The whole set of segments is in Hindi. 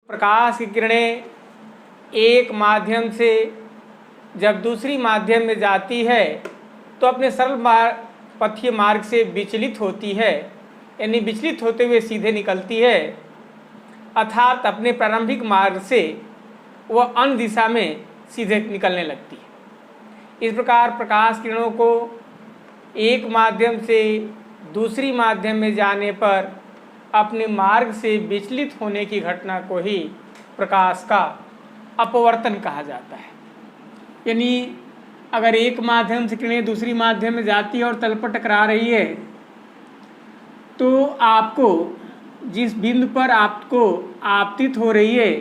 प्रकाश की किरणें एक माध्यम से जब दूसरी माध्यम में जाती है तो अपने सरल पथीय मार्ग से विचलित होती है, यानी विचलित होते हुए सीधे निकलती है, अर्थात अपने प्रारंभिक मार्ग से वह अन्य दिशा में सीधे निकलने लगती है। इस प्रकार प्रकाश किरणों को एक माध्यम से दूसरी माध्यम में जाने पर अपने मार्ग से विचलित होने की घटना को ही प्रकाश का अपवर्तन कहा जाता है। यानी अगर एक माध्यम से किरणें दूसरी माध्यम में जाती है और तल पर टकरा रही है तो आपको जिस बिंदु पर आपको आपतित हो रही है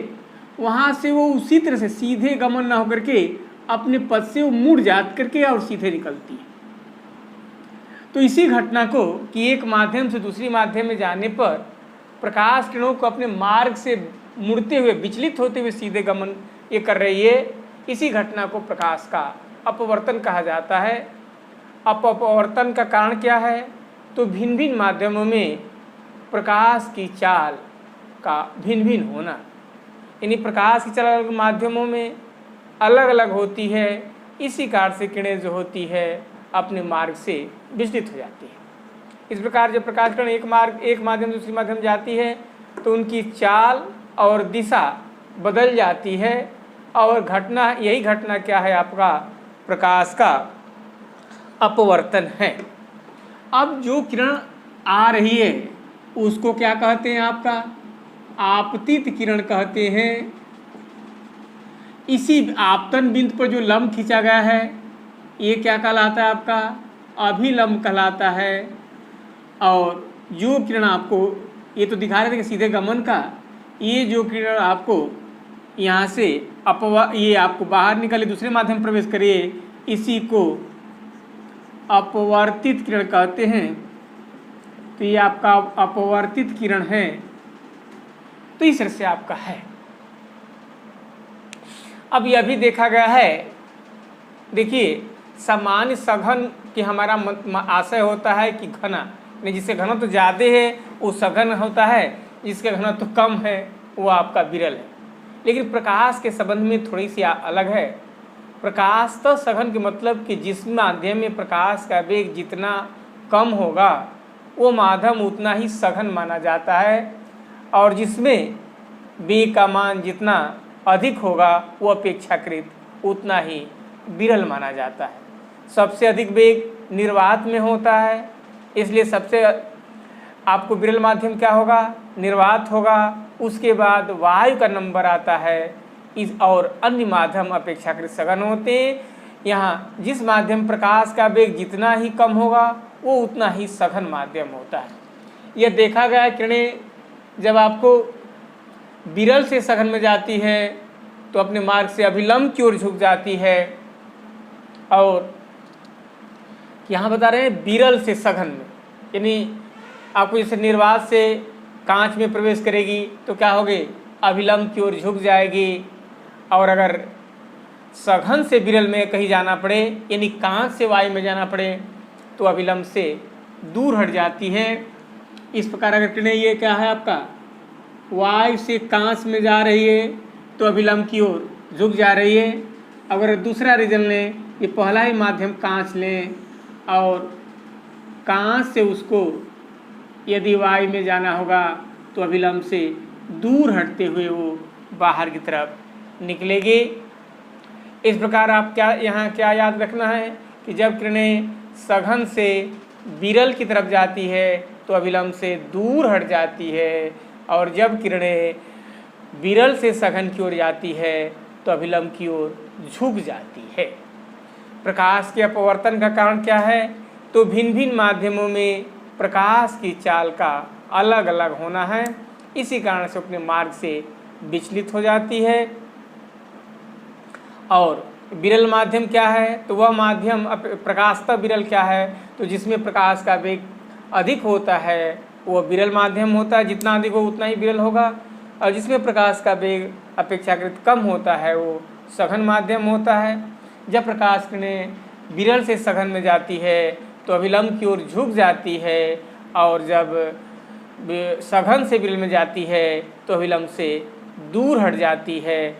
वहाँ से वो उसी तरह से सीधे गमन न होकर के अपने पथ से वो मुड़ जात करके और सीधे निकलती है। तो इसी घटना को कि एक माध्यम से दूसरी माध्यम में जाने पर प्रकाश किरणों को अपने मार्ग से मुड़ते हुए विचलित होते हुए सीधे गमन ये कर रही है, इसी घटना को प्रकाश का अपवर्तन कहा जाता है। अपवर्तन का कारण क्या है? तो भिन्न भिन्न माध्यमों में प्रकाश की चाल का भिन्न भिन्न होना, यानी प्रकाश की चाल अलग माध्यमों में अलग अलग होती है। इसी कारण से किरणें जो होती है अपने मार्ग से विचलित हो जाती है। इस प्रकार जब प्रकाश किरण एक माध्यम दूसरी माध्यम जाती है तो उनकी चाल और दिशा बदल जाती है, और घटना यही घटना क्या है? आपका प्रकाश का अपवर्तन है। अब जो किरण आ रही है उसको क्या कहते हैं? आपका आपतित किरण कहते हैं। इसी आपतन बिंदु पर जो लंब खींचा गया है ये क्या कहलाता है? आपका अभिलंब कहलाता है। और जो किरण आपको ये तो दिखा रहे थे कि सीधे गमन का, ये जो किरण आपको यहाँ से ये आपको बाहर निकले दूसरे माध्यम प्रवेश करे, इसी को अपवर्तित किरण कहते हैं। तो ये आपका अपवर्तित किरण है। तो इस तरह से आपका है। अब यह भी देखा गया है, देखिए सामान्य सघन की हमारा आशय होता है कि घना, जिसके घनत्व तो ज़्यादा है वो सघन होता है, जिसके घनत्व तो कम है वो आपका विरल है। लेकिन प्रकाश के संबंध में थोड़ी सी अलग है। प्रकाश तो सघन के मतलब कि जिस माध्यम में प्रकाश का वेग जितना कम होगा वो माध्यम उतना ही सघन माना जाता है, और जिसमें वेग का मान जितना अधिक होगा वो अपेक्षाकृत उतना ही विरल माना जाता है। सबसे अधिक वेग निर्वात में होता है, इसलिए सबसे आपको विरल माध्यम क्या होगा? निर्वात होगा। उसके बाद वायु का नंबर आता है, और अन्य माध्यम अपेक्षाकृत सघन होते हैं। यहाँ जिस माध्यम प्रकाश का वेग जितना ही कम होगा वो उतना ही सघन माध्यम होता है। यह देखा गया है किरणें जब आपको विरल से सघन में जाती है तो अपने मार्ग से अभिलंब की ओर झुक जाती है, और यहाँ बता रहे हैं विरल से सघन में, यानी आपको जैसे निर्वात से कांच में प्रवेश करेगी तो क्या होगी? अभिलंब की ओर झुक जाएगी। और अगर सघन से विरल में कहीं जाना पड़े, यानी कांच से वायु में जाना पड़े, तो अभिलंब से दूर हट जाती है। इस प्रकार अगर किरणें ये क्या है आपका वायु से कांच में जा रही है तो अभिलंब की ओर झुक जा रही है। अगर दूसरा रीजन लें, ये पहला ही माध्यम कांच लें और कांच से उसको यदि वायु में जाना होगा तो अभिलंब से दूर हटते हुए वो बाहर की तरफ निकलेगी। इस प्रकार आप यहाँ क्या याद रखना है कि जब किरणें सघन से विरल की तरफ जाती है तो अभिलंब से दूर हट जाती है, और जब किरणें विरल से सघन की ओर जाती है तो अभिलंब की ओर झुक जाती है। प्रकाश के अपवर्तन का कारण क्या है? तो भिन्न भिन्न माध्यमों में प्रकाश की चाल का अलग अलग होना है। इसी कारण से अपने मार्ग से विचलित हो जाती है। और विरल माध्यम क्या है? तो वह माध्यम प्रकाशतः विरल क्या है? तो जिसमें प्रकाश का वेग अधिक होता है वो विरल माध्यम होता है, जितना अधिक हो उतना ही विरल होगा। और जिसमें प्रकाश का वेग अपेक्षाकृत कम होता है वो सघन माध्यम होता है। जब प्रकाश किरणें विरल से सघन में जाती है तो अभिलंब की ओर झुक जाती है, और जब सघन से विरल में जाती है तो अभिलंब से दूर हट जाती है।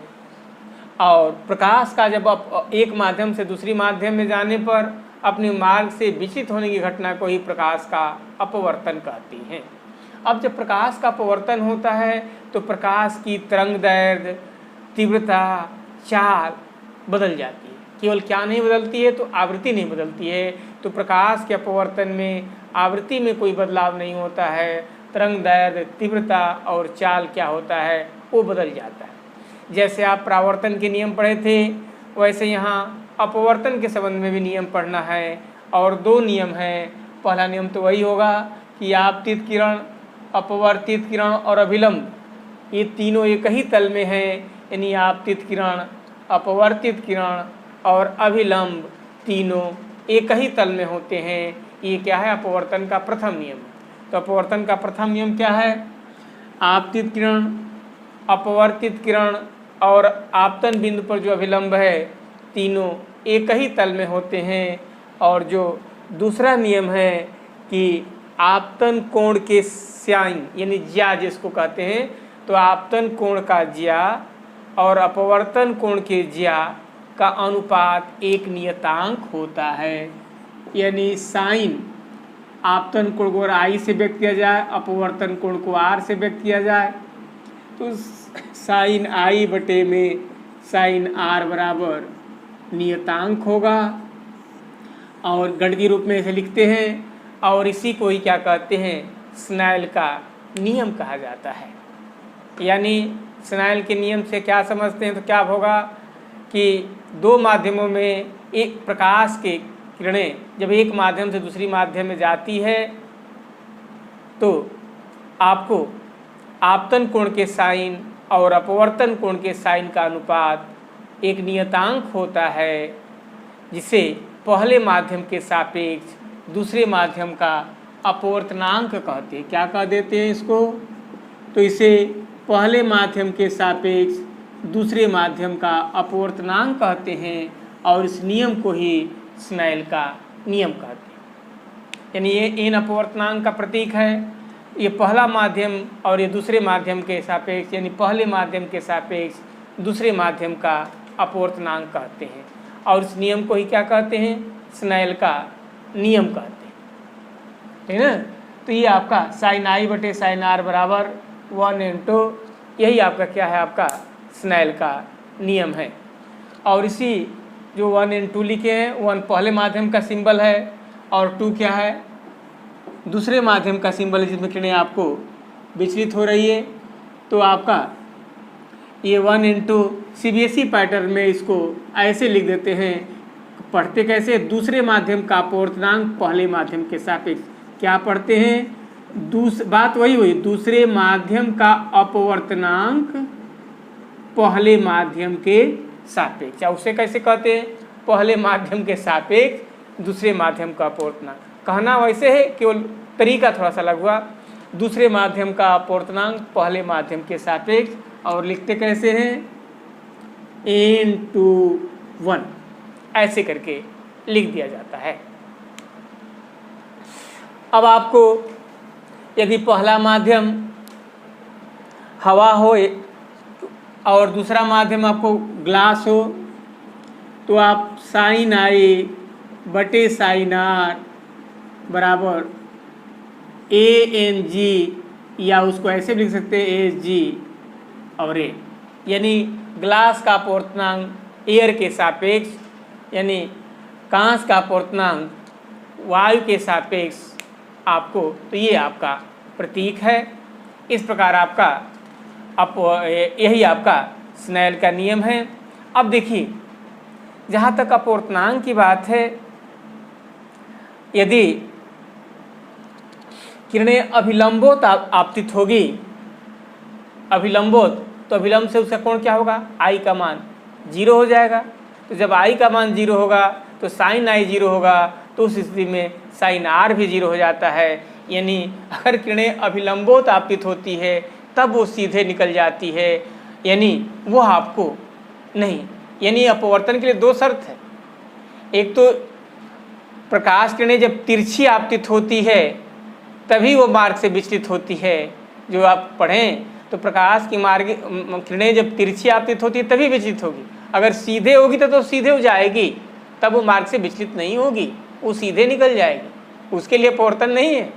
और प्रकाश का जब एक माध्यम से दूसरी माध्यम में जाने पर अपने मार्ग से विचलित होने की घटना को ही प्रकाश का अपवर्तन कहती हैं। अब जब प्रकाश का अपवर्तन होता है तो प्रकाश की तरंग दैर्घ्य, तीव्रता, चाल बदल जाती है। केवल क्या नहीं बदलती है, तो आवृत्ति नहीं बदलती है। तो प्रकाश के अपवर्तन में आवृत्ति में कोई बदलाव नहीं होता है, तरंग दैर्घ्य, तीव्रता और चाल क्या होता है, वो बदल जाता है। जैसे आप परावर्तन के नियम पढ़े थे, वैसे यहाँ अपवर्तन के संबंध में भी नियम पढ़ना है। और दो नियम हैं। पहला नियम तो वही होगा कि आपतित किरण, अपवर्तित किरण और अभिलंब, ये तीनों एक ही तल में हैं। यानी आपतित किरण, अपवर्तित किरण और अभिलंब तीनों एक ही तल में होते हैं। ये क्या है, अपवर्तन का प्रथम नियम। तो अपवर्तन का प्रथम नियम क्या है, आपतित किरण, अपवर्तित किरण और आपतन बिंदु पर जो अभिलंब है, तीनों एक ही तल में होते हैं। और जो दूसरा नियम है कि आपतन कोण के साइन यानी ज्या जिसको कहते हैं, तो आपतन कोण का ज्या और अपवर्तन कोण के ज्या का अनुपात एक नियतांक होता है। यानी साइन आपतन कोण को आई से व्यक्त किया जाए, अपवर्तन कोण को आर से व्यक्त किया जाए, तो साइन आई बटे में साइन आर बराबर नियतांक होगा। और गणितीय रूप में इसे लिखते हैं। और इसी को ही क्या कहते हैं, स्नेल का नियम कहा जाता है। यानी स्नेल के नियम से क्या समझते हैं, तो क्या होगा कि दो माध्यमों में एक प्रकाश के किरणें जब एक माध्यम से दूसरी माध्यम में जाती है तो आपको आपतन कोण के साइन और अपवर्तन कोण के साइन का अनुपात एक नियतांक होता है, जिसे पहले माध्यम के सापेक्ष दूसरे माध्यम का अपवर्तनांक कहते हैं। क्या कह देते हैं इसको, तो इसे पहले माध्यम के सापेक्ष दूसरे माध्यम का अपवर्तनांक कहते हैं। और इस नियम को ही स्नेल का नियम कहते हैं। यानी ये इन अपवर्तनांक का प्रतीक है। ये पहला माध्यम और ये दूसरे माध्यम के सापेक्ष, यानी पहले माध्यम के सापेक्ष दूसरे माध्यम का अपवर्तनांक कहते हैं। और इस नियम को ही क्या कहते हैं, स्नेल का नियम कहते हैं, ठीक है ना। तो ये आपका साइन आई बटे साइन आर बराबर 1/2, यही आपका क्या है, आपका स्नेल का नियम है। और इसी जो 1/2 लिखे हैं, 1 पहले माध्यम का सिंबल है और 2 क्या है, दूसरे माध्यम का सिंबल है, जिसमें किरणें आपको विचलित हो रही है। तो आपका ये 1/2 CBSE पैटर्न में इसको ऐसे लिख देते हैं। पढ़ते कैसे, दूसरे माध्यम का अपवर्तनांक पहले माध्यम के सापेक्ष क्या पढ़ते हैं, बात वही हुई, दूसरे माध्यम का अपवर्तनांक पहले माध्यम के सापेक्ष। उसे कैसे कहते हैं, पहले माध्यम के सापेक्ष दूसरे माध्यम का अपवर्तनांक। कहना वैसे है, केवल तरीका थोड़ा सा अलग हुआ। दूसरे माध्यम का अपवर्तनांक पहले माध्यम के सापेक्ष, और लिखते कैसे हैं, n/1 ऐसे करके लिख दिया जाता है। अब आपको यदि पहला माध्यम हवा हो और दूसरा माध्यम आपको ग्लास हो, तो आप साइन आई बटे साइन आर बराबर ANG, या उसको ऐसे भी लिख सकते हैं ASG और A। यानी ग्लास का अपवर्तनांक एयर के सापेक्ष, यानी कांच का अपवर्तनांक वायु के सापेक्ष आपको, तो ये आपका प्रतीक है। इस प्रकार आपका यही आपका स्नेल का नियम है। अब देखिए, जहाँ तक अपवर्तनांक की बात है, यदि किरणें अभिलंबोत आपतित होगी, अभिलंबोत, तो अभिलंब से उसका कोण क्या होगा, आई का मान 0 हो जाएगा। तो जब आई का मान 0 होगा तो साइन आई 0 होगा, तो उस स्थिति में साइन आर भी 0 हो जाता है। यानी अगर किरणें अभिलंबोत आपतित होती है तब वो सीधे निकल जाती है, यानी वो आपको नहीं। यानी अपवर्तन के लिए दो शर्त है। एक तो प्रकाश किरणें जब तिरछी आपतित होती है तभी वो मार्ग से विचलित होती है, जो आप पढ़ें, तो प्रकाश की मार्ग किरणें जब तिरछी आपतित होती है तभी विचलित होगी। अगर सीधे होगी तो सीधे हो जाएगी, तब वो मार्ग से विचलित नहीं होगी, वो सीधे निकल जाएगी, उसके लिए अपवर्तन नहीं है।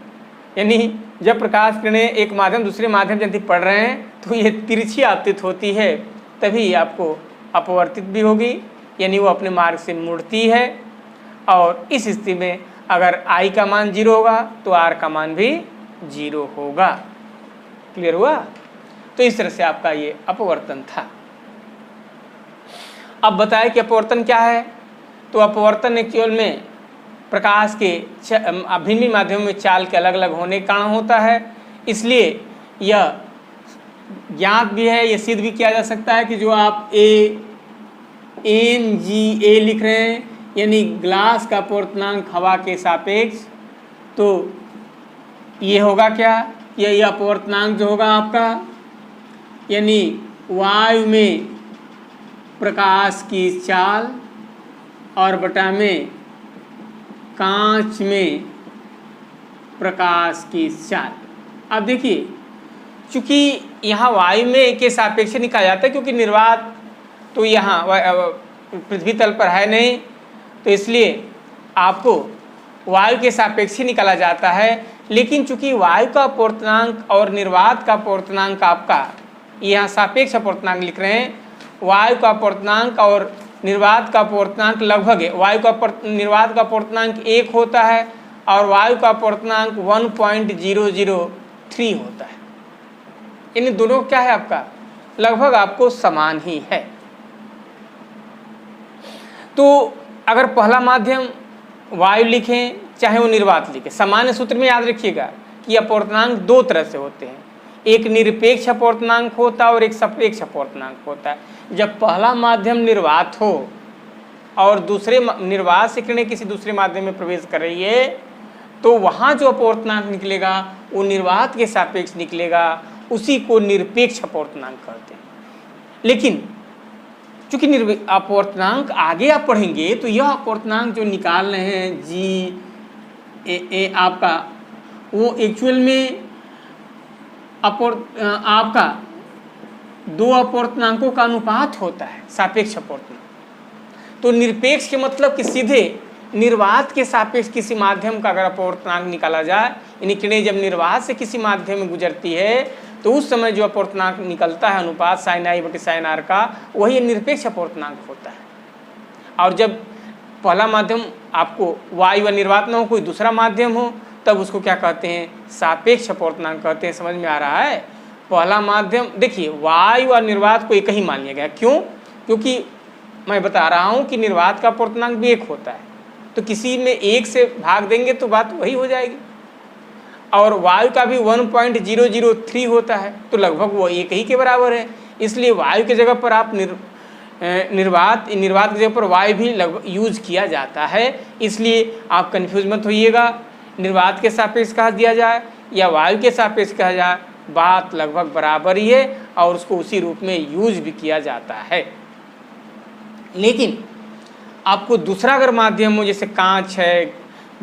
यानी जब प्रकाश किरणें एक माध्यम दूसरे माध्यम यदि पढ़ रहे हैं तो ये तिरछी आपतित होती है, तभी आपको अपवर्तित भी होगी, यानी वो अपने मार्ग से मुड़ती है। और इस स्थिति में अगर I का मान 0 होगा तो R का मान भी 0 होगा। क्लियर हुआ? तो इस तरह से आपका ये अपवर्तन था। अब बताएं कि अपवर्तन क्या है। तो अपवर्तन एक्चुअल में प्रकाश के भिन्न माध्यमों में चाल के अलग अलग होने के कारण होता है, इसलिए यह ज्ञात भी है, यह सिद्ध भी किया जा सकता है कि जो आप ANGA लिख रहे हैं, यानी ग्लास का अपवर्तनांक हवा के सापेक्ष, तो ये होगा क्या, यह अपवर्तनांक जो होगा आपका, यानी वायु में प्रकाश की चाल और बटा में कांच में प्रकाश की चाल। अब देखिए, चूँकि यहाँ वायु में के सापेक्ष निकाला जाता है, क्योंकि निर्वात तो यहाँ पृथ्वी तल पर है नहीं, तो इसलिए आपको वायु के सापेक्ष ही निकाला जाता है। लेकिन चूंकि वायु का अपवर्तनांक और निर्वात का अपवर्तनांक आपका यहाँ सापेक्ष अपवर्तनांक लिख रहे हैं, वायु का अपवर्तनांक और निर्वात का अपवर्तनांक लगभग है। वायु का निर्वात का अपवर्तनांक 1 होता है और वायु का अपवर्तनांक 1.003 होता है। इन दोनों क्या है आपका, लगभग आपको समान ही है। तो अगर पहला माध्यम वायु लिखें चाहे वो निर्वात लिखें, सामान्य सूत्र में याद रखिएगा कि अपवर्तनांक 2 तरह से होते हैं, एक निरपेक्ष अपवर्तनांक होता है और एक सापेक्ष अपवर्तनांक होता है। जब पहला माध्यम निर्वात हो और दूसरे निर्वात से किरणें किसी दूसरे माध्यम में प्रवेश कर रही है, तो वहाँ जो अपवर्तनांक निकलेगा वो निर्वात के सापेक्ष निकलेगा, उसी को निरपेक्ष अपवर्तनांक कहते हैं। लेकिन चूँकि अपवर्तनांक आगे आप पढ़ेंगे तो यह अपवर्तनांक जो निकाल रहे हैं GA आपका, वो एक्चुअल में आपका 2 अपवर्तनांकों का अनुपात होता है, सापेक्ष अपवर्तनांक। तो निरपेक्ष के मतलब कि सीधे निर्वात के सापेक्ष किसी माध्यम का अगर अपवर्तनांक निकाला जाए, यानी किरणें जब निर्वात से किसी माध्यम में गुजरती है तो उस समय जो अपवर्तनांक निकलता है अनुपात sin I बटे sin R का, वही निरपेक्ष अपवर्तनांक होता है। और जब पहला माध्यम आपको वायु व निर्वात न हो, कोई दूसरा माध्यम हो, तब उसको क्या कहते हैं, सापेक्ष अपवर्तनांक कहते हैं। समझ में आ रहा है? पहला माध्यम देखिए, वायु और निर्वात को एक ही मान लिया गया। क्यों? क्योंकि मैं बता रहा हूँ कि निर्वात का अपवर्तनांक भी 1 होता है, तो किसी में 1 से भाग देंगे तो बात वही हो जाएगी। और वायु का भी 1.003 होता है, तो लगभग वो 1 ही के बराबर है। इसलिए वायु के जगह पर आप निर्वात की जगह पर वायु भी लगभग यूज किया जाता है। इसलिए आप कंफ्यूज मत होइएगा, निर्वात के सापेक्ष कहा दिया जाए या वायु के सापेक्ष कहा जाए, बात लगभग बराबर ही है और उसको उसी रूप में यूज भी किया जाता है। लेकिन आपको दूसरा अगर माध्यम हो, जैसे कांच है,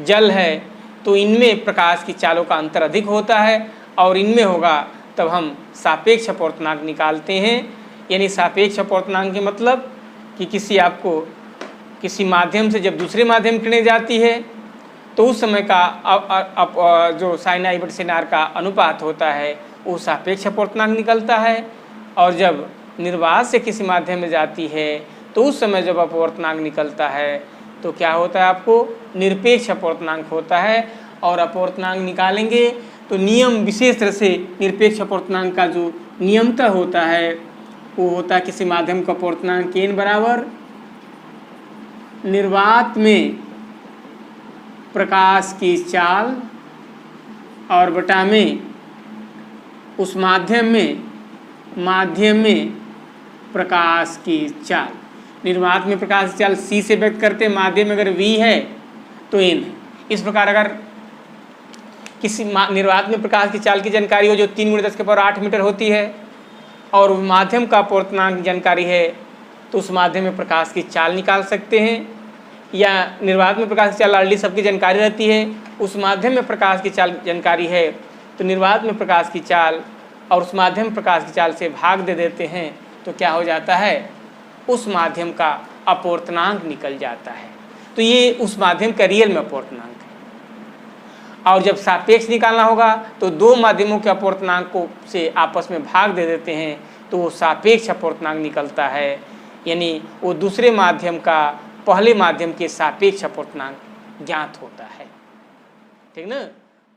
जल है, तो इनमें प्रकाश की चालों का अंतर अधिक होता है और इनमें होगा, तब हम सापेक्ष अपवर्तनांक निकालते हैं। यानी सापेक्ष अपवर्तनांक के मतलब कि किसी माध्यम से जब दूसरे माध्यम किरणें जाती है तो उस समय का जो sin I बटे sin R का अनुपात होता है वो सापेक्ष अपवर्तनांक निकलता है। और जब निर्वात से किसी माध्यम में जाती है तो उस समय जब अपवर्तनांक निकलता है तो क्या होता है, आपको निरपेक्ष अपवर्तनांक होता है। और अपवर्तनांक निकालेंगे तो नियम विशेष तरह से निरपेक्ष अपवर्तनांक का जो नियमतः होता है वो होता है किसी माध्यम का अपवर्तनांक n बराबर निर्वात में प्रकाश की चाल और बटा में उस माध्यम में प्रकाश की चाल। निर्वात में प्रकाश की चाल c से व्यक्त करते हैं, माध्यम में अगर v है तो n है। इस प्रकार अगर किसी निर्वात में प्रकाश की चाल की जानकारी हो जो 3 × 10⁸ मीटर होती है और माध्यम का अपवर्तनांक जानकारी है, तो उस माध्यम में प्रकाश की चाल निकाल सकते हैं। या निर्वात में प्रकाश की चाल ऑलरेडी सबकी जानकारी रहती है, उस माध्यम में प्रकाश की चाल जानकारी है, तो निर्वात में प्रकाश की चाल और उस माध्यम प्रकाश की चाल से भाग दे देते हैं तो क्या हो जाता है, उस माध्यम का अपवर्तनांक निकल जाता है। तो ये उस माध्यम का रियल में अपवर्तनांक है। और जब सापेक्ष निकालना होगा तो दो माध्यमों के अपवर्तनांकों से आपस में भाग दे देते हैं तो वो सापेक्ष अपवर्तनांक निकलता है, यानी वो दूसरे माध्यम का पहले माध्यम के सापेक्ष अपवर्तनांक ज्ञात होता है। ठीक ना।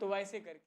तो वैसे करके